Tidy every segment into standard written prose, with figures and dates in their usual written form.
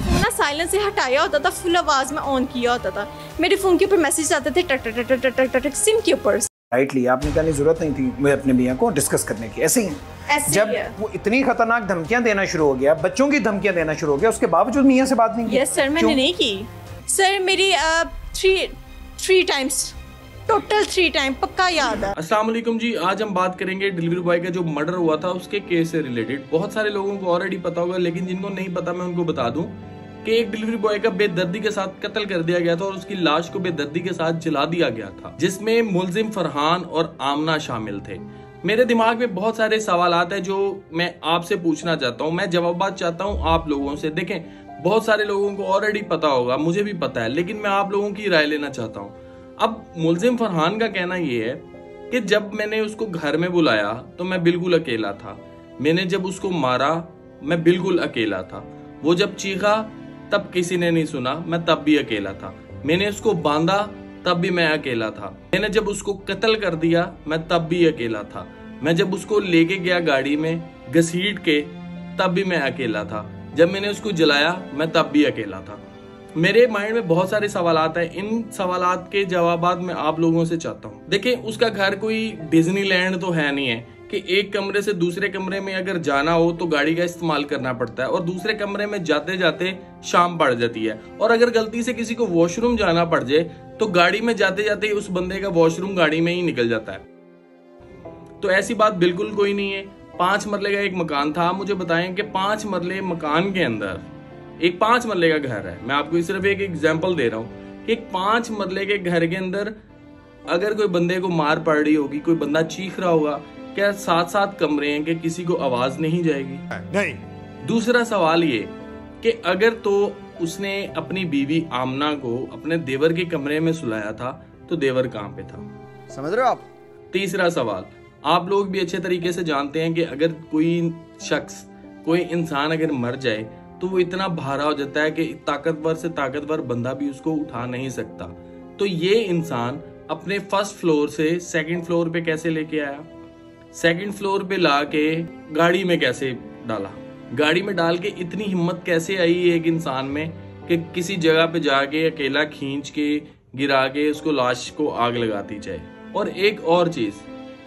Phone ना silence से हटाया होता था, फुल आवाज़ में ऑन किया होता था, मेरे फ़ोन के ऊपर मैसेज आते थे टक टक टक टक टक टक टक सिम के ऊपर। राइटली आपने कहने की जरूरत नहीं थी मुझे अपने मियाँ को डिस्कस करने की। ऐसे ही जब वो इतनी खतरनाक धमकियां देना शुरू हो गया, बच्चों की धमकियां देना शुरू हो गया, उसके बावजूद मियाँ से बात नहीं की? यस सर, मैंने नहीं की सर। मेरी थ्री टाइम्स टोटल 3 टाइम पक्का याद है। अस्सलाम वालेकुम जी, आज हम बात करेंगे डिलीवरी बॉय का जो मर्डर हुआ था उसके केस से रिलेटेड। बहुत सारे लोगों को ऑलरेडी पता होगा, लेकिन जिनको नहीं पता मैं उनको बता दूं कि एक डिलीवरी बॉय का बेदर्दी के साथ कत्ल कर दिया गया था और उसकी लाश को बेदर्दी के साथ जला दिया गया था, जिसमें मुलजिम फरहान और आमना शामिल थे। मेरे दिमाग में बहुत सारे सवालात हैं जो मैं आपसे पूछना चाहता हूँ, मैं जवाब चाहता हूँ आप लोगों से। देखें, बहुत सारे लोगों को ऑलरेडी पता होगा, मुझे भी पता है, लेकिन मैं आप लोगों की राय लेना चाहता हूँ। अब मुलजिम फरहान का कहना यह है कि जब मैंने उसको घर में बुलाया तो मैं बिल्कुल अकेला था। मैंने जब उसको मारा मैं बिल्कुल अकेला था। वो जब चीखा तब किसी ने नहीं सुना, मैं तब भी अकेला था। मैंने उसको बांधा तब भी मैं अकेला था। मैंने जब उसको कत्ल कर दिया मैं तब भी अकेला था। मैं जब उसको लेके गया गाड़ी में घसीट के तब भी मैं अकेला था। जब मैंने उसको जलाया मैं तब भी अकेला था। मेरे माइंड में बहुत सारे सवालात हैं, इन सवालात के जवाबात मैं आप लोगों से चाहता हूँ। देखिए, उसका घर कोई डिज्नीलैंड तो है नहीं है कि एक कमरे से दूसरे कमरे में अगर जाना हो तो गाड़ी का इस्तेमाल करना पड़ता है और दूसरे कमरे में जाते जाते शाम पड़ जाती है, और अगर गलती से किसी को वॉशरूम जाना पड़ जाए तो गाड़ी में जाते जाते उस बंदे का वॉशरूम गाड़ी में ही निकल जाता है। तो ऐसी बात बिल्कुल कोई नहीं है। 5 मरले का एक मकान था। मुझे बताएं कि 5 मरले मकान के अंदर एक 5 मरले का घर है। मैं आपको सिर्फ एक एग्जांपल दे रहा हूँ कि एक 5 मरले के घर के अंदर अगर कोई बंदे को मार पड़ रही होगी, कोई बंदा चीख रहा होगा, क्या 7-7 कमरे हैं कि किसी को आवाज नहीं जाएगी? नहीं। दूसरा सवाल ये कि अगर तो उसने अपनी बीवी आमना को अपने देवर के कमरे में सुलाया था तो देवर कहाँ पे था? समझ रहे हो आप? तीसरा सवाल, आप लोग भी अच्छे तरीके से जानते हैं कि अगर कोई शख्स, कोई इंसान अगर मर जाए तो वो इतना भारा हो जाता है कि ताकतवर से ताकतवर बंदा भी उसको उठा नहीं सकता। तो ये इंसान अपने फर्स्ट फ्लोर से सेकंड फ्लोर पे कैसे लेके आया? सेकंड फ्लोर पे ला के गाड़ी में कैसे डाला? गाड़ी में डाल के इतनी हिम्मत कैसे आई एक इंसान में कि किसी जगह पे जाके अकेला खींच के गिरा के उसको लाश को आग लगाती जाए? और एक और चीज,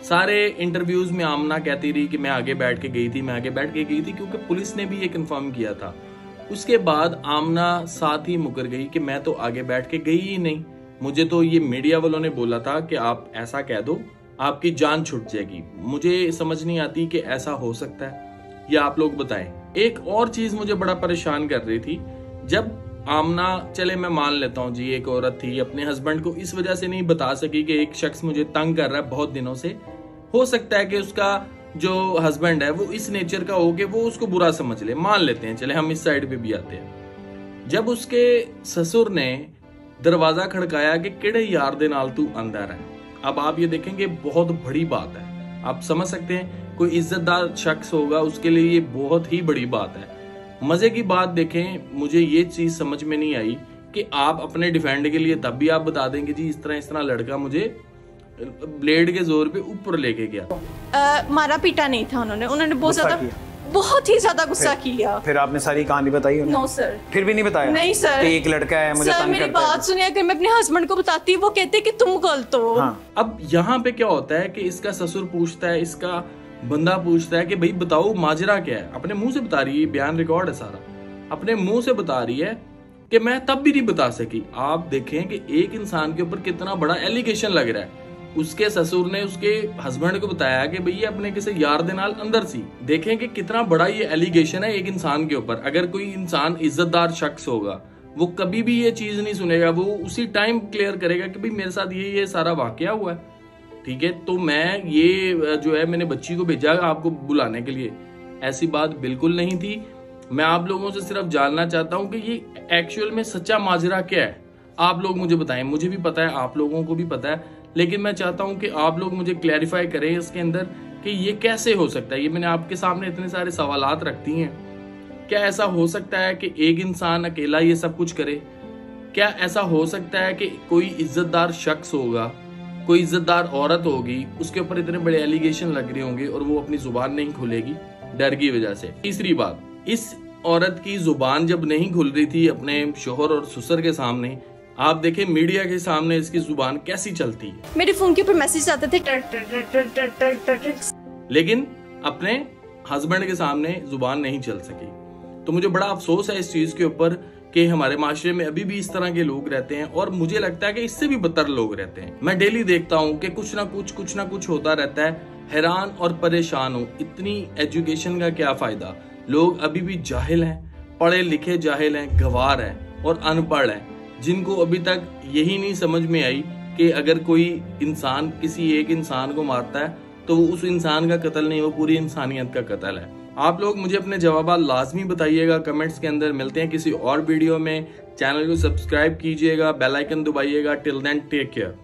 सारे इंटरव्यूज में आमना कहती रही कि मैं आगे बैठ के गई थी, मैं आगे बैठ के गई थी, क्योंकि पुलिस ने भी ये कंफर्म किया था। उसके बाद आमना साथ ही मुकर गई कि मैं तो आगे बैठ के गई ही नहीं, मुझे तो ये मीडिया वालों ने बोला था कि आप ऐसा कह दो आपकी जान छूट जाएगी। मुझे समझ नहीं आती कि ऐसा हो सकता है, या आप लोग बताएं। एक और चीज मुझे बड़ा परेशान कर रही थी, जब आमना, चले मैं मान लेता हूँ जी एक औरत थी, अपने हस्बैंड को इस वजह से नहीं बता सकी कि एक शख्स मुझे तंग कर रहा है बहुत दिनों से। हो सकता है कि उसका जो हस्बैंड है वो इस नेचर का हो कि वो उसको बुरा समझ ले, मान लेते हैं, चले हम इस साइड पे भी आते हैं। जब उसके ससुर ने दरवाजा खड़काया कि किड़े यार दे नाल तू अंदर है, अब आप ये देखेंगे बहुत बड़ी बात है। आप समझ सकते हैं, कोई इज्जतदार शख्स होगा उसके लिए ये बहुत ही बड़ी बात है। मजे की बात देखें, मुझे ये चीज समझ में नहीं आई कि आप अपने डिफेंड के लिए तब भी आप बता देंगे जी इस तरह लड़का मुझे ब्लेड के जोर पे ऊपर लेके गया। मारा पीटा नहीं था उन्होंने बहुत ही ज्यादा गुस्सा किया। फिर आपने सारी कहानी बताई? No sir. फिर भी नहीं बताया? नहीं सर। एक लड़का है मुझे तंग करता है। मेरी बात सुनिए, अगर मैं अपने हस्बैंड को बताती वो कहते कि तुम गलत हो। हाँ। अब यहाँ पे क्या होता है कि इसका ससुर पूछता है, इसका बंदा पूछता है कि भाई बताओ माजरा क्या है। अपने मुंह से बता रही है, बयान रिकॉर्ड है सारा, अपने मुंह से बता रही है कि मैं तब भी नहीं बता सकी। आप देखें कि एक इंसान के ऊपर कितना बड़ा एलिगेशन लग रहा है। उसके ससुर ने उसके हस्बैंड को बताया कि भैया अपने किसी यार दे नाल अंदर सी। देखें कि कितना बड़ा ये एलिगेशन है एक इंसान के ऊपर। अगर कोई इंसान इज्जतदार शख्स होगा वो कभी भी ये चीज नहीं सुनेगा, वो उसी टाइम क्लियर करेगा कि भाई मेरे साथ ये सारा वाकया हुआ है, ठीक है, तो मैं ये जो है मैंने बच्ची को भेजा आपको बुलाने के लिए। ऐसी बात बिल्कुल नहीं थी। मैं आप लोगों से सिर्फ जानना चाहता हूं कि ये एक्चुअल में सच्चा माजरा क्या है। आप लोग मुझे बताएं, मुझे भी पता है, आप लोगों को भी पता है, लेकिन मैं चाहता हूं कि आप लोग मुझे क्लैरिफाई करें इसके अंदर कि ये कैसे हो सकता है। ये मैंने आपके सामने इतने सारे सवालात रखती हैं। क्या ऐसा हो सकता है कि एक इंसान अकेला ये सब कुछ करे? क्या ऐसा हो सकता है कि कोई इज्जतदार शख्स होगा, कोई इज्जतदार औरत होगी, उसके ऊपर इतने बड़े एलिगेशन लग रहे होंगे और वो अपनी जुबान नहीं खोलेगी डर की वजह से? तीसरी बात, इस औरत की जुबान जब नहीं खुल रही थी अपने शोहर और ससुर के सामने, आप देखें मीडिया के सामने इसकी जुबान कैसी चलती है। मेरे फोन के ऊपर मैसेज आते थे, लेकिन अपने हस्बैंड के सामने जुबान नहीं चल सकी। तो मुझे बड़ा अफसोस है इस चीज के ऊपर कि हमारे माशरे में अभी भी इस तरह के लोग रहते हैं, और मुझे लगता है कि इससे भी बदतर लोग रहते हैं। मैं डेली देखता हूँ कि कुछ ना कुछ होता रहता है। हैरान और परेशान हूँ, इतनी एजुकेशन का क्या फायदा, लोग अभी भी जाहिल हैं, पढ़े लिखे जाहिल हैं, गवार हैं और अनपढ़ हैं, जिनको अभी तक यही नहीं समझ में आई कि अगर कोई इंसान किसी एक इंसान को मारता है तो वो उस इंसान का कत्ल नहीं, वो पूरी इंसानियत का कत्ल है। आप लोग मुझे अपने जवाब लाजमी बताइएगा कमेंट्स के अंदर। मिलते हैं किसी और वीडियो में। चैनल को सब्सक्राइब कीजिएगा, बेल आइकन दबाइएगा। Till then take care.